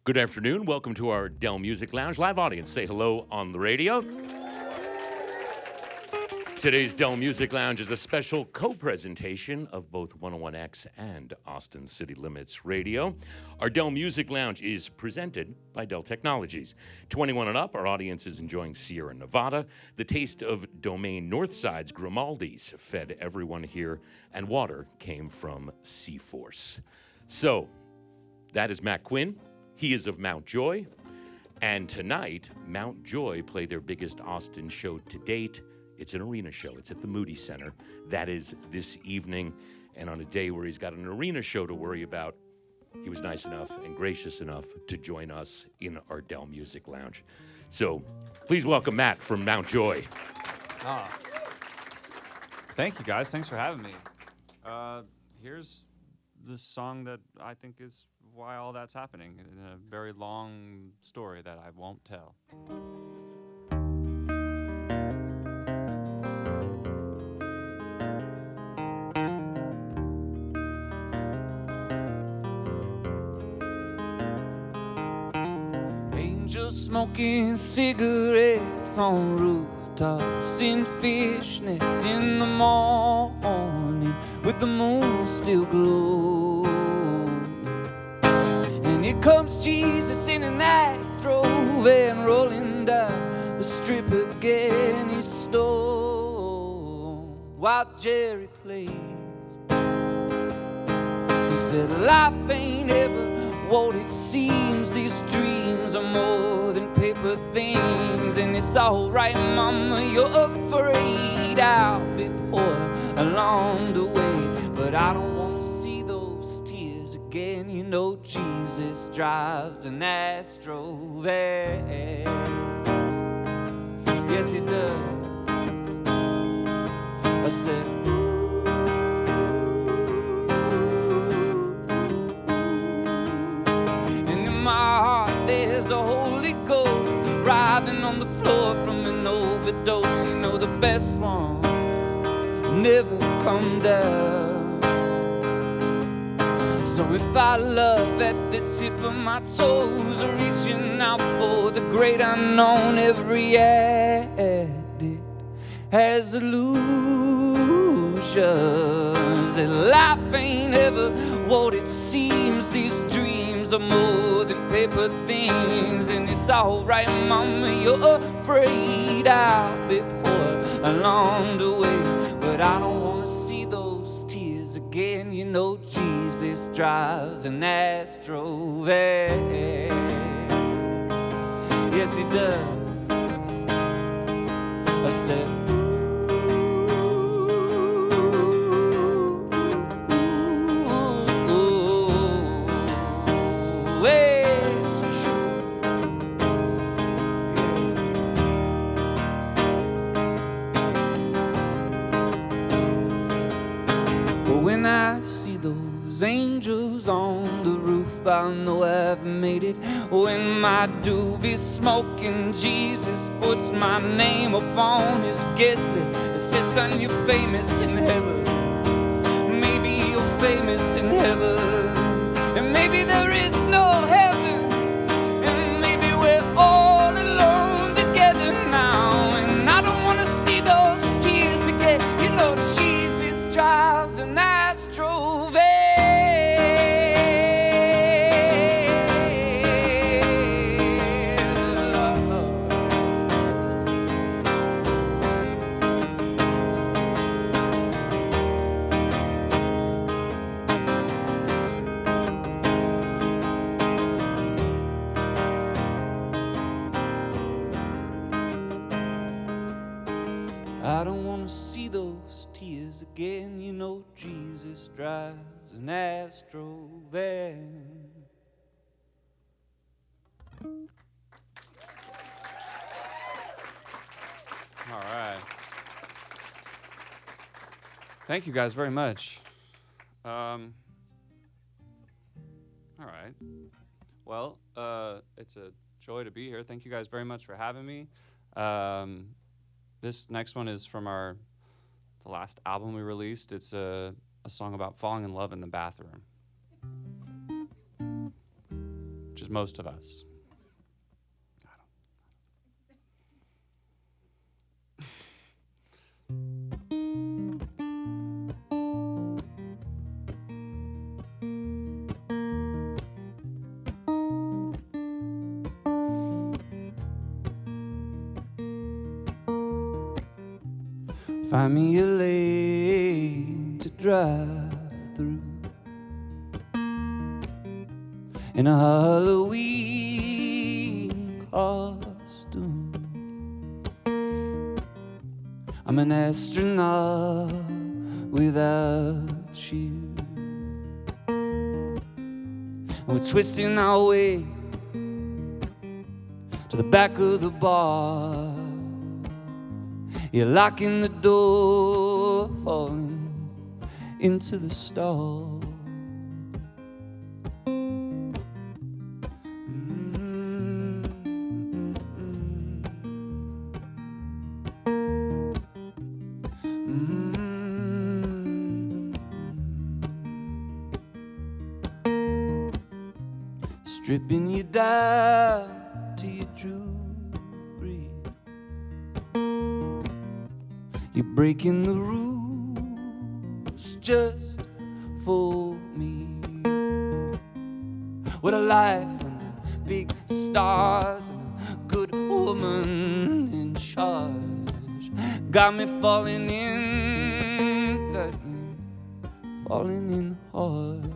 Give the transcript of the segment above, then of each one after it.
Good afternoon. Welcome to our Dell Music Lounge. Live audience, say hello on the radio. Today's Dell Music Lounge is a special co-presentation of both 101X and Austin City Limits Radio. Our Dell Music Lounge is presented by Dell Technologies. 21 and up, our audience is enjoying Sierra Nevada. The taste of Domain Northside's Grimaldi's fed everyone here, and water came from Seaforce. So, that is Matt Quinn. He is of Mount Joy. And tonight, Mount Joy play their biggest Austin show to date. It's an arena show. It's at the Moody Center. That is this evening. And on a day where he's got an arena show to worry about, he was nice enough and gracious enough to join us in our Dell Music Lounge. So please welcome Matt from Mount Joy. Thank you, guys. Thanks for having me. Here's the song that I think is why all that's happening in a very long story that I won't tell. Angels smoking cigarettes on rooftops in fishnets in the morning with the moon still glow. And here comes Jesus in an Astro van rolling down the strip again. He's stoned while Jerry plays. He said, life ain't ever what it seems. These dreams are more than paper things. And it's alright, mama, you're afraid I'll be poor along the way, but I don't want to see those tears again. You know Jesus drives an Astro van. Yes, he does. I said, and in my heart there's a Holy Ghost writhing on the floor from an overdose. You know the best one never come down. So if I love at the tip of my toes, reaching out for the great unknown, every addict has illusions. And life ain't ever what it seems. These dreams are more than paper things. And it's alright, mama, you're afraid I'll be poor along the way, but I don't want to see those tears again. You know Jesus drives an Astro van. Yes, he does. I said, ooh, it's true. But when I see those angels on the roof, I know I've made it. When my doobie's smoking, Jesus puts my name upon his guest list. It says, son, you're famous in heaven. Maybe you're famous in heaven. And maybe there is no heaven. And maybe we're all alone together now. And I don't want to see those tears again. You know Jesus drives an Astro van. I don't want to see those tears again. You know Jesus drives an Astro van. All right. Thank you guys very much. All right. Well, it's a joy to be here. Thank you guys very much for having me. This next one is from the last album we released. It's a song about falling in love in the bathroom. is most of us. Find me a lane to drive through in a Halloween costume. I'm an astronaut without shoes. We're twisting our way to the back of the bar. You're locking the door, falling into the stall. Stripping you down to your jewelry. You're breaking the rules just for me. What a life under big stars and a good woman in charge. Got me falling in, got me falling in hard.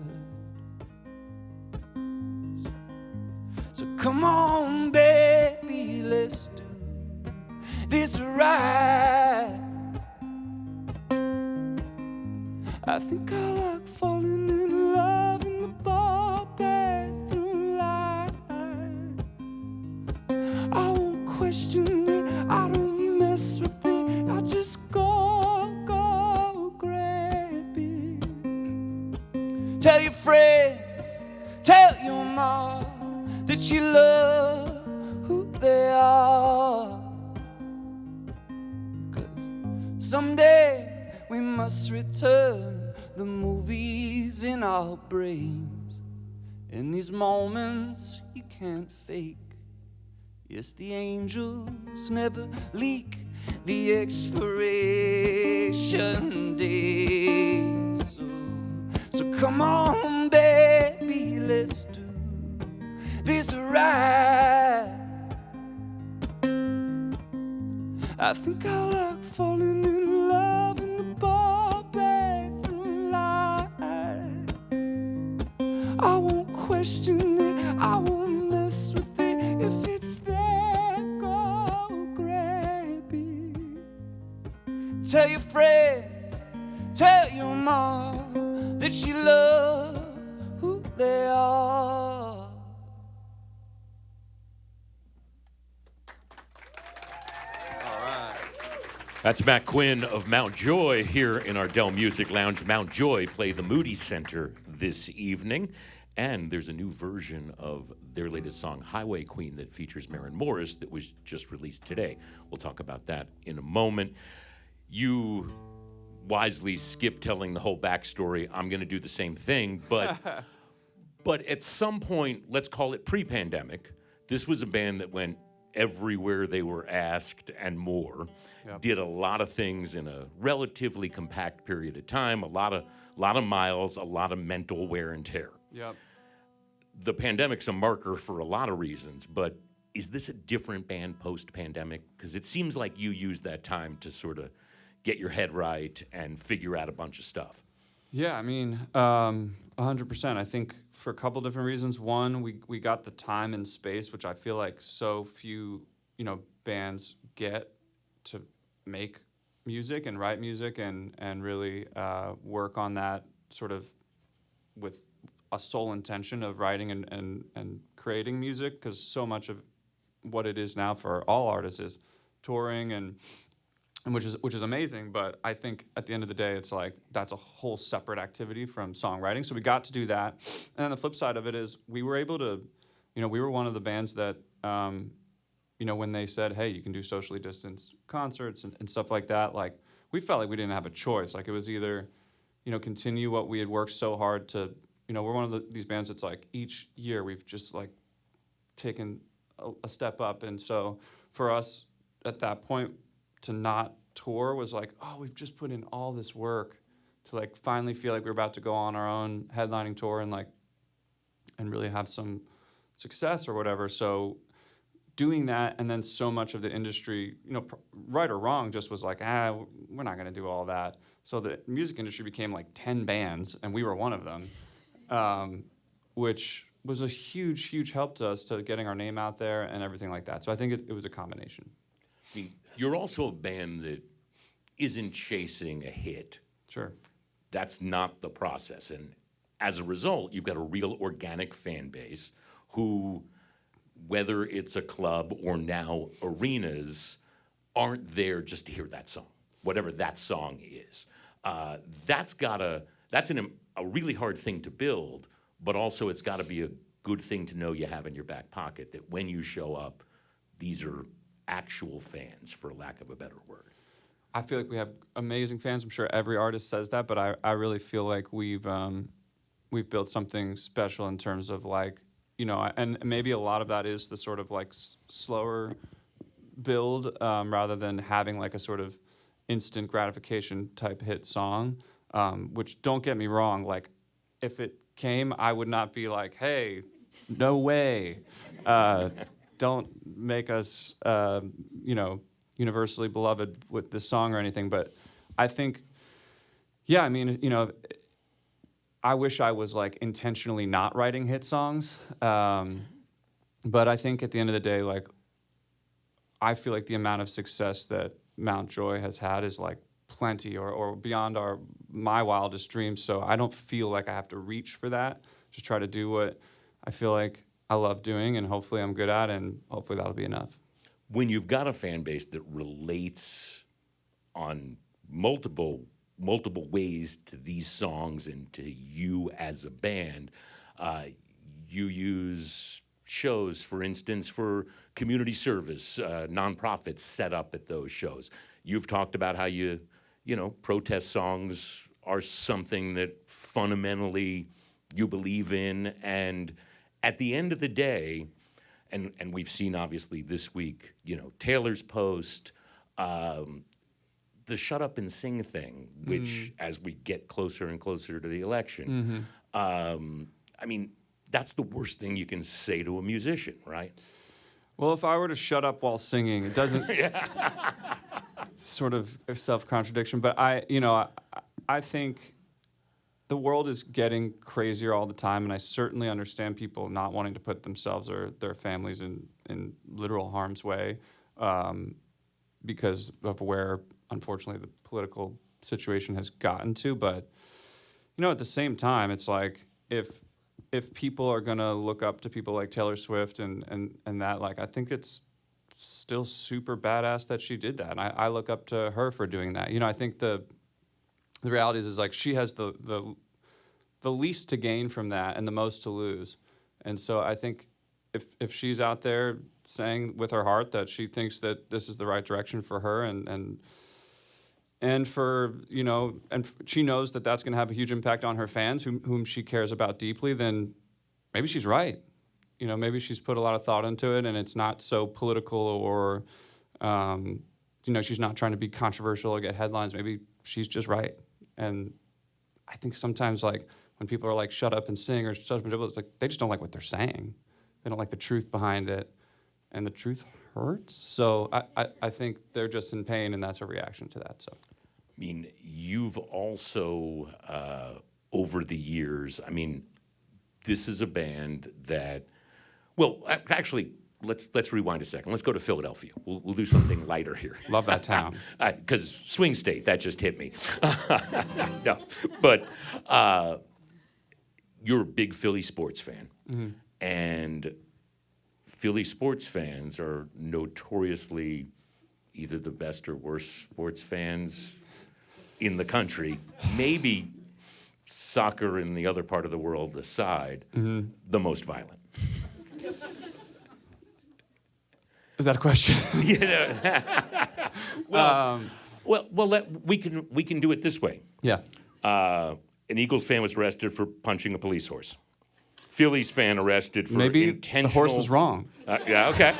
So come on, baby, let's do this right. I think I like falling in love in the bar bathroom light. I won't question it, I don't mess with it, I just go grab it. Tell your friends, tell your mom that you love who they are. 'Cause someday we must return the movies in our brains. In these moments you can't fake. Yes, the angels never leak the expiration date. So come on, baby, let's do this right. I think I like falling in love in the bar bathroom light. I won't question it, I won't mess with it. If it's there, go grab it. Tell your friends, tell your mom that you love who they are. That's Matt Quinn of Mount Joy here in our Dell Music Lounge. Mount Joy play the Moody Center this evening, and there's a new version of their latest song, Highway Queen, that features Maren Morris that was just released today. We'll talk about that in a moment. You wisely skipped telling the whole backstory. I'm going to do the same thing, but at some point, let's call it pre-pandemic, this was a band that went everywhere they were asked and more. Yep. Did a lot of things in a relatively compact period of time, a lot of miles, a lot of mental wear and tear. Yep. The pandemic's a marker for a lot of reasons, but is this a different band post-pandemic? Because it seems like you used that time to sort of get your head right and figure out a bunch of stuff. Yeah, I mean, 100%. I think for a couple different reasons. One, we got the time and space, which I feel like so few, bands get to make music and write music and really work on that sort of with a sole intention of writing and creating music, because so much of what it is now for all artists is touring and which is amazing, but I think at the end of the day, it's like that's a whole separate activity from songwriting. So we got to do that, and then the flip side of it is we were able to, we were one of the bands that, when they said, hey, you can do socially distanced concerts and stuff like that, like we felt like we didn't have a choice. Like it was either, continue what we had worked so hard to, we're one of these bands that's like each year we've just like taken a step up. And so for us at that point to not tour was like, oh, we've just put in all this work to like finally feel like we're about to go on our own headlining tour and like and really have some success or whatever. So doing that, and then so much of the industry, you know, right or wrong, just was like, we're not going to do all that. So the music industry became like 10 bands, and we were one of them, which was a huge, huge help to us to getting our name out there and everything like that. So I think it was a combination. I mean, you're also a band that isn't chasing a hit. Sure. That's not the process. And as a result, you've got a real organic fan base who, whether it's a club or now arenas, aren't there just to hear that song, whatever that song is. That's a really hard thing to build, but also it's got to be a good thing to know you have in your back pocket, that when you show up, these are actual fans, for lack of a better word. I feel like we have amazing fans. I'm sure every artist says that, but I really feel like we've built something special in terms of like, you know, and maybe a lot of that is the sort of like slower build rather than having like a sort of instant gratification type hit song, which, don't get me wrong, like if it came, I would not be like, hey, no way. Don't make us, you know, universally beloved with this song or anything. But I think, yeah, I mean, you know, I wish I was like intentionally not writing hit songs. But I think at the end of the day, like, I feel like the amount of success that Mount Joy has had is like plenty or beyond my wildest dreams. So I don't feel like I have to reach for that. Just try to do what I feel like I love doing, and hopefully I'm good at, and hopefully that'll be enough. When you've got a fan base that relates on multiple ways to these songs and to you as a band, you use shows, for instance, for community service, nonprofits set up at those shows. You've talked about how you know, protest songs are something that fundamentally you believe in, and at the end of the day, and we've seen obviously this week, you know, Taylor's post, the shut up and sing thing, which as we get closer and closer to the election, I mean, that's the worst thing you can say to a musician, right? Well, if I were to shut up while singing, it doesn't sort of a self-contradiction, but I think the world is getting crazier all the time, and I certainly understand people not wanting to put themselves or their families in literal harm's way because of where, unfortunately, the political situation has gotten to. But, you know, at the same time, it's like if people are going to look up to people like Taylor Swift and that, like, I think it's still super badass that she did that. And I look up to her for doing that. You know, I think the reality is like she has the least to gain from that and the most to lose. And so I think if she's out there saying with her heart that she thinks that this is the right direction for her and for, you know, and she knows that that's going to have a huge impact on her fans whom she cares about deeply, then maybe she's right. You know, maybe she's put a lot of thought into it and it's not so political or, you know, she's not trying to be controversial or get headlines. Maybe she's just right. And I think sometimes, like, when people are like, shut up and sing or shut up and dribble, it's like they just don't like what they're saying. They don't like the truth behind it. And the truth hurts. So I think they're just in pain, and that's a reaction to that. So, I mean, you've also, over the years, I mean, this is a band that, well, actually, let's rewind a second. Let's go to Philadelphia. We'll do something lighter here. Love that town. Because swing state, that just hit me. No, but you're a big Philly sports fan. Mm-hmm. And Philly sports fans are notoriously either the best or worst sports fans in the country. Maybe soccer in the other part of the world aside, the most violent. Is that a question? You know, we can do it this way. Yeah. An Eagles fan was arrested for punching a police horse. Phillies fan arrested for Maybe intentional... the horse was wrong. Yeah, okay.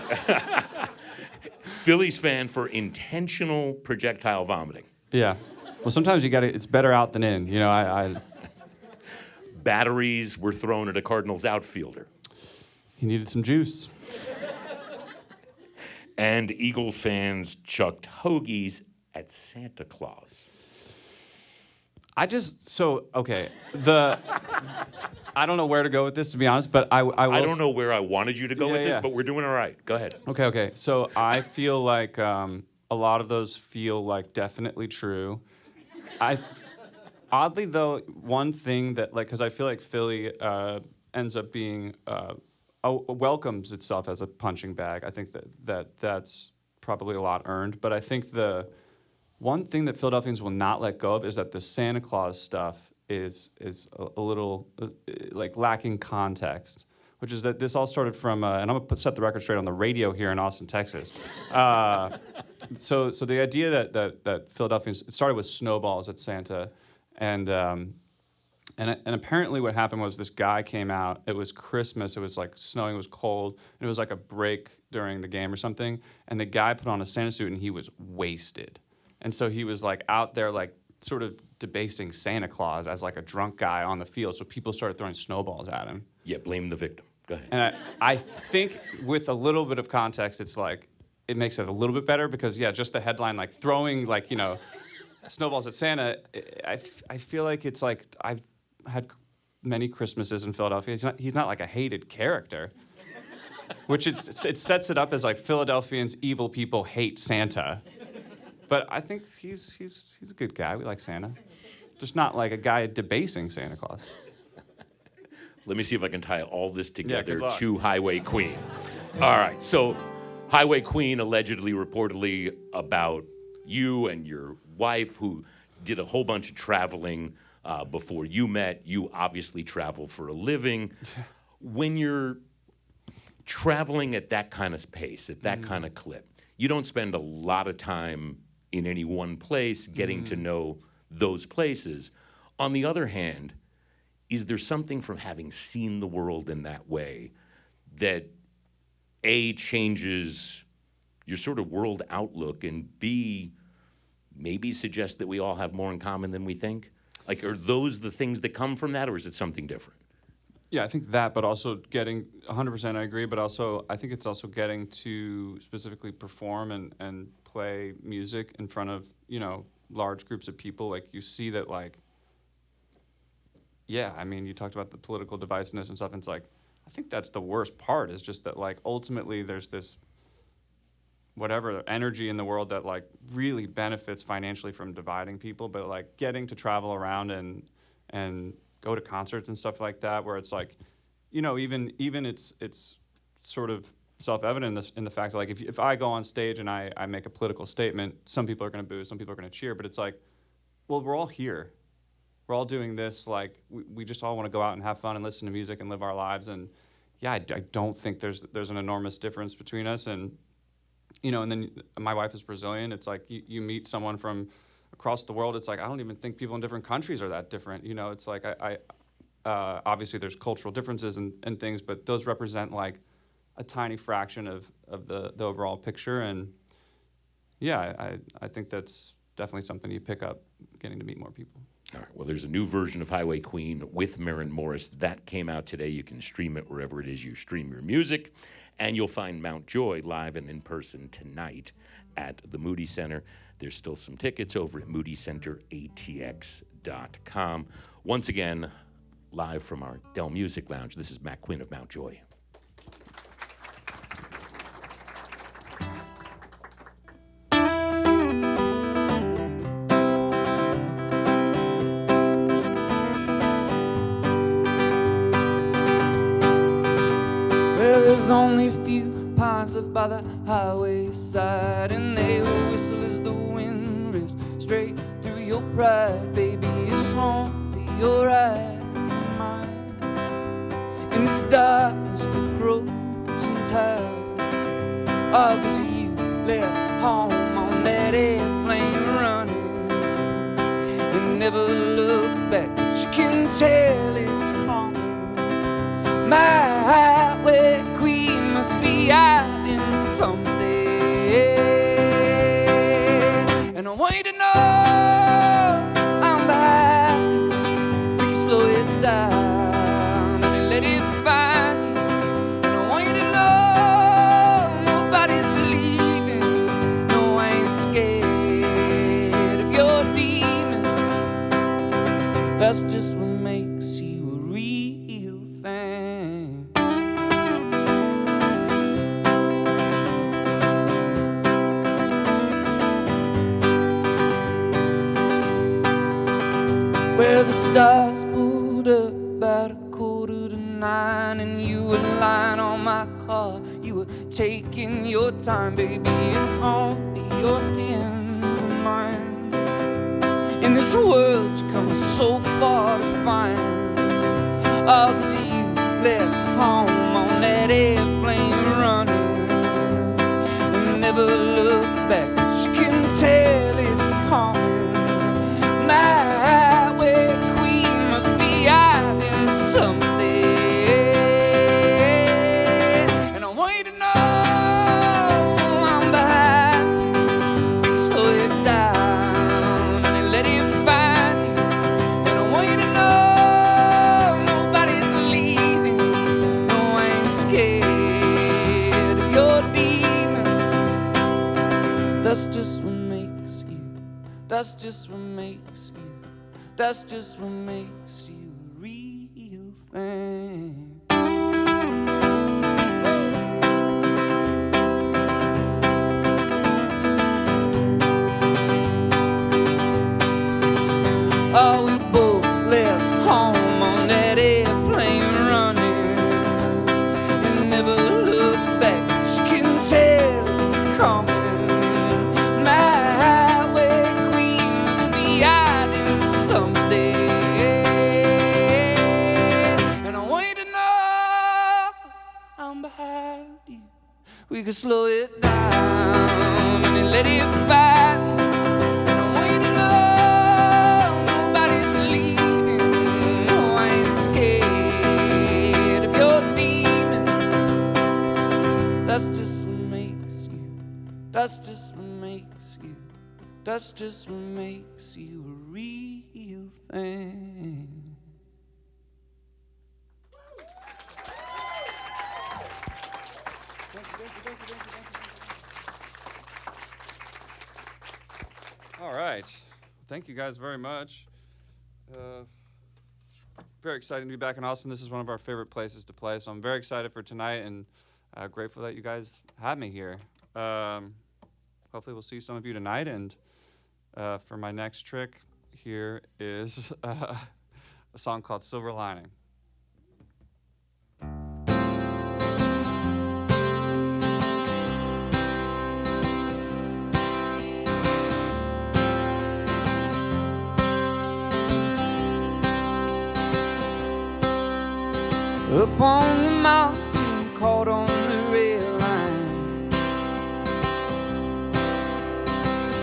Phillies fan for intentional projectile vomiting. Yeah. Well, sometimes it's better out than in. You know, I Batteries were thrown at a Cardinals outfielder. he needed some juice. And Eagle fans chucked hoagies at Santa Claus. Okay. I don't know where to go with this, to be honest, but I will... I don't know where I wanted you to go with this, yeah. but we're doing all right. Go ahead. Okay. So I feel like a lot of those feel like definitely true. Oddly though, one thing that because I feel like Philly ends up being welcomes itself as a punching bag. I think that's probably a lot earned, but I think the one thing that Philadelphians will not let go of is that the Santa Claus stuff is a little lacking context, which is that this all started from, and I'm gonna set the record straight on the radio here in Austin, Texas. So the idea that Philadelphians, it started with snowballs at Santa, and apparently what happened was this guy came out. It was Christmas. It was like snowing. It was cold. And it was like a break during the game or something. And the guy put on a Santa suit and he was wasted. And so he was like out there like sort of debasing Santa Claus as like a drunk guy on the field. So people started throwing snowballs at him. Yeah, blame the victim. Go ahead. And I think with a little bit of context, it's like, it makes it a little bit better because, yeah, just the headline, like throwing, like, you know, snowballs at Santa, I feel like it's like, I've had many Christmases in Philadelphia. He's not like a hated character, which it sets it up as like Philadelphians, evil people hate Santa. But I think he's a good guy. We like Santa. Just not like a guy debasing Santa Claus. Let me see if I can tie all this together luck. to Highway Queen. All right, so Highway Queen allegedly, reportedly about you and your wife who did a whole bunch of traveling before you met. You obviously travel for a living. When you're traveling at that kind of pace, at that kind of clip, you don't spend a lot of time in any one place getting to know those places. On the other hand, is there something from having seen the world in that way that A, changes your sort of world outlook, and B, maybe suggests that we all have more in common than we think? Like, are those the things that come from that, or is it something different? Yeah, I think that, but also getting 100%, I agree, but also I think it's also getting to specifically perform and play music in front of, you know, large groups of people. Like, you see that, like, yeah, I mean, you talked about the political divisiveness and stuff, and it's like, I think that's the worst part, is just that, like, ultimately there's this whatever energy in the world that, like, really benefits financially from dividing people, but, like, getting to travel around and go to concerts and stuff like that, where it's like, you know, even it's sort of self-evident in the fact that, like, if I go on stage and I make a political statement, some people are going to boo, some people are going to cheer, but it's like, well, we're all here. We're all doing this, like, we just all want to go out and have fun and listen to music and live our lives. And yeah, I don't think there's an enormous difference between us. And, you know, and then my wife is Brazilian. It's like you meet someone from across the world. It's like, I don't even think people in different countries are that different. You know, it's like, I obviously there's cultural differences and things, but those represent like a tiny fraction of the overall picture. And yeah, I think that's definitely something you pick up getting to meet more people. All right, well, there's a new version of Highway Queen with Maren Morris. That came out today. You can stream it wherever it is you stream your music. And you'll find Mount Joy live and in person tonight at the Moody Center. There's still some tickets over at moodycenteratx.com. Once again, live from our Dell Music Lounge, this is Matt Quinn of Mount Joy. There's only a few pines left by the highway side, and they will whistle as the wind rips straight through your pride. Baby, it's only your eyes and mine in this darkness that grows entirely. Oh, 'cause you left home on that airplane running and never looked back, but you can tell it's home. My highway queen must be hiding something. And I want you to know I'm behind. We can slow it down and let it find you. And I want you to know nobody's leaving. No, I ain't scared of your demons. That's just what makes you a real thing. Where the stars pulled up about 8:45, and you were lying on my car. You were taking your time, baby. It's only your hands and mine. In this world, you come so far to find. Oh, 'cause you left home on that airplane running and never look back. But you can tell it's coming. My highway queen must be hiding something. And I want you to know I'm behind. We can slow it down and let it find you. And I want you to know nobody's leaving. No, I ain't scared of your demons. That's just what makes you. That's just what makes you. That's just what makes you a real thing. Oh, we both left home on that airplane running and never looked back. You can tell it's coming. My highway queen must be hiding something. And I want you to know I'm behind you. We can slow it down and let it find. And I want you to know nobody's leaving. No, I ain't scared of your demons. That's just what makes you. That's just what makes you. That's just what makes you a real thing. All right. Thank you guys very much. Very excited to be back in Austin. This is one of our favorite places to play, so I'm very excited for tonight and grateful that you guys had me here. Hopefully we'll see some of you tonight, and for my next trick, here is a song called Silver Lining. Up on the mountain, caught on the rail line.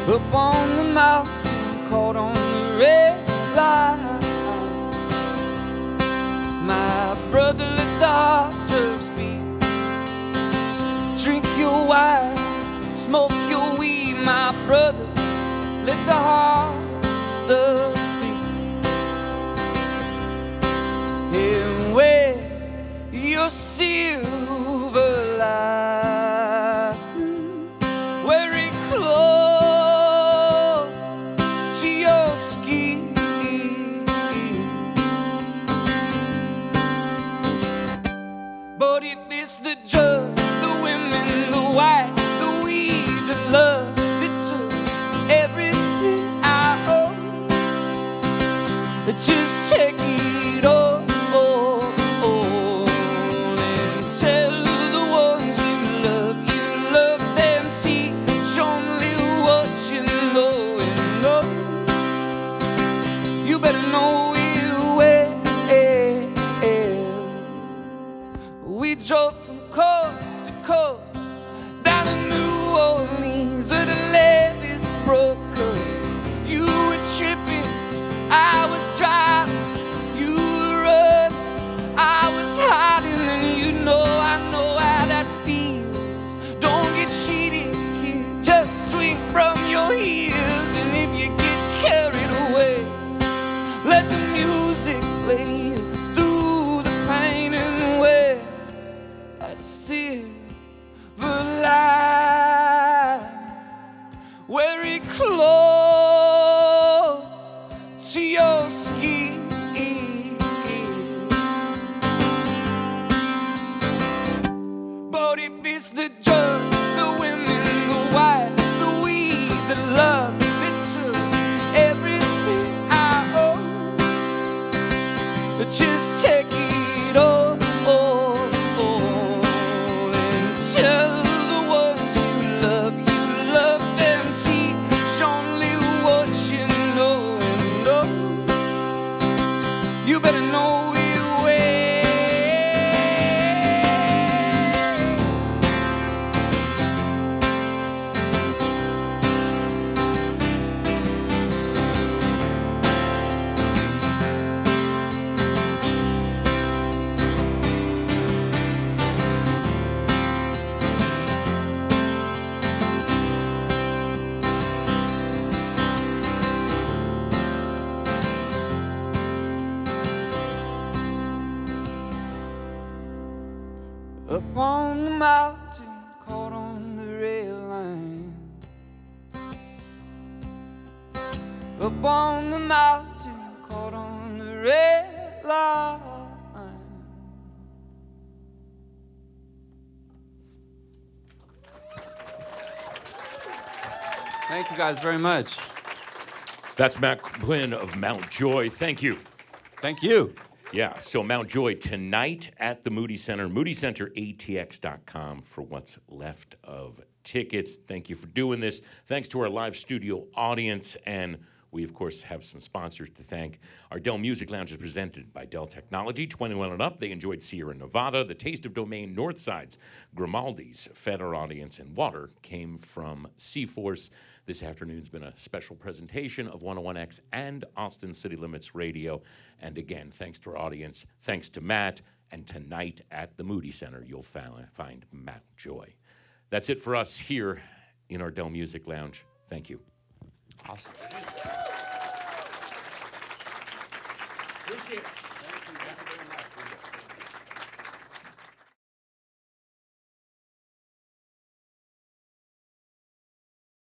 Up on the mountain, caught on the rail line. My brother, let the hot drugs beat. Drink your wine, smoke your weed. My brother, let the hot stuff beat. And where your silver lining, wearing close to your skin. But if it's the drugs, the women, the white, the weed, the love, it's everything I own. Just take it all. We drove from coast to coast down to New Orleans where the levees broke us. You were tripping, I was driving. You were running, I was hiding. silver line, very close to your skin. But if it's the drugs, the women, the wine, the weed, the love that took everything I own, just take it all and tell the ones you love them, teach only what you know, and you better know your way. Up on the mountain, caught on the rail line. Up on the mountain, caught on the rail line. Thank you guys very much. That's Matt Quinn of Mount Joy. Thank you. Thank you. Yeah, so Mount Joy tonight at the Moody Center, moodycenteratx.com for what's left of tickets. Thank you for doing this. Thanks to our live studio audience, and we, of course, have some sponsors to thank. Our Dell Music Lounge is presented by Dell Technology, 21 and up. They enjoyed Sierra Nevada, the Taste of Domain, Northsides, Grimaldi's, fed our audience, and water came from Seaforce. This afternoon's been a special presentation of 101X and Austin City Limits Radio. And again, thanks to our audience, thanks to Matt, and tonight at the Moody Center, you'll find Matt Joy. That's it for us here in our Dell Music Lounge. Thank you. Awesome. Appreciate it. Thank you very much.